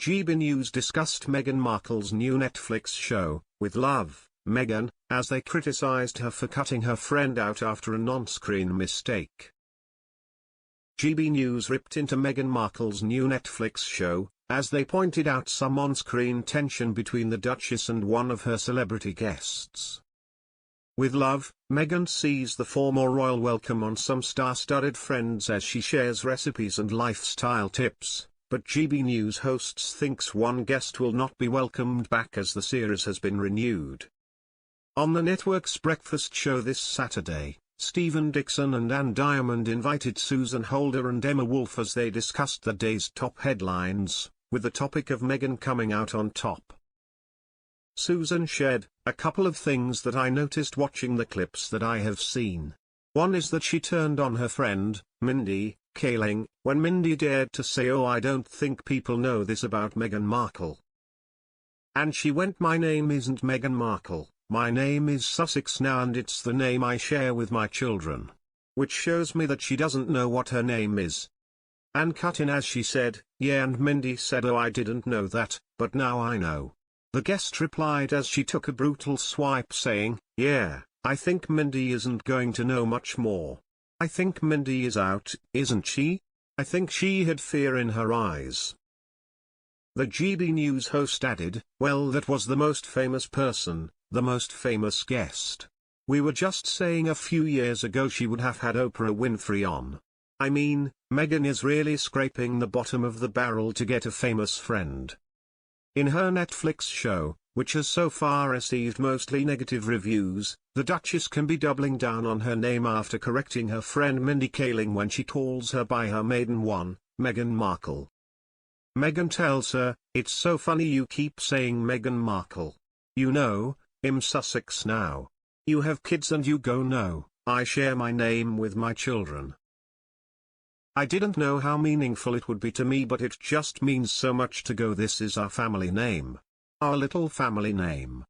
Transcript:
GB News discussed Meghan Markle's new Netflix show, With Love, Meghan, as they criticised her for cutting her friend out after an on-screen mistake. GB News ripped into Meghan Markle's new Netflix show, as they pointed out some on-screen tension between the Duchess and one of her celebrity guests. With Love, Meghan sees the former royal welcome on some star-studded friends as she shares recipes and lifestyle tips, but GB News hosts thinks one guest will not be welcomed back as the series has been renewed. On the network's breakfast show this Saturday, Stephen Dixon and Anne Diamond invited Susan Holder and Emma Wolf as they discussed the day's top headlines, with the topic of Meghan coming out on top. Susan shared, "A couple of things that I noticed watching the clips that I have seen. One is that she turned on her friend, Mindy Kaling, when Mindy dared to say, 'Oh, I don't think people know this about Meghan Markle.' And she went, 'My name isn't Meghan Markle, my name is Sussex now, and it's the name I share with my children.' Which shows me that she doesn't know what her name is." And cut in as she said, "Yeah, and Mindy said, 'Oh, I didn't know that, but now I know.'" The guest replied as she took a brutal swipe, saying, "Yeah, I think Mindy isn't going to know much more. I think Mindy is out, isn't she? I think she had fear in her eyes." The GB News host added, "Well, that was the most famous person, the most famous guest. We were just saying a few years ago she would have had Oprah Winfrey on. I mean, Meghan is really scraping the bottom of the barrel to get a famous friend." In her Netflix show, which has so far received mostly negative reviews, the Duchess can be doubling down on her name after correcting her friend Mindy Kaling when she calls her by her maiden one, Meghan Markle. Meghan tells her, "It's so funny you keep saying Meghan Markle. You know, I'm Sussex now. You have kids and you go, 'No, I share my name with my children.' I didn't know how meaningful it would be to me, but it just means so much to go, 'This is our family name. Our little family name.'"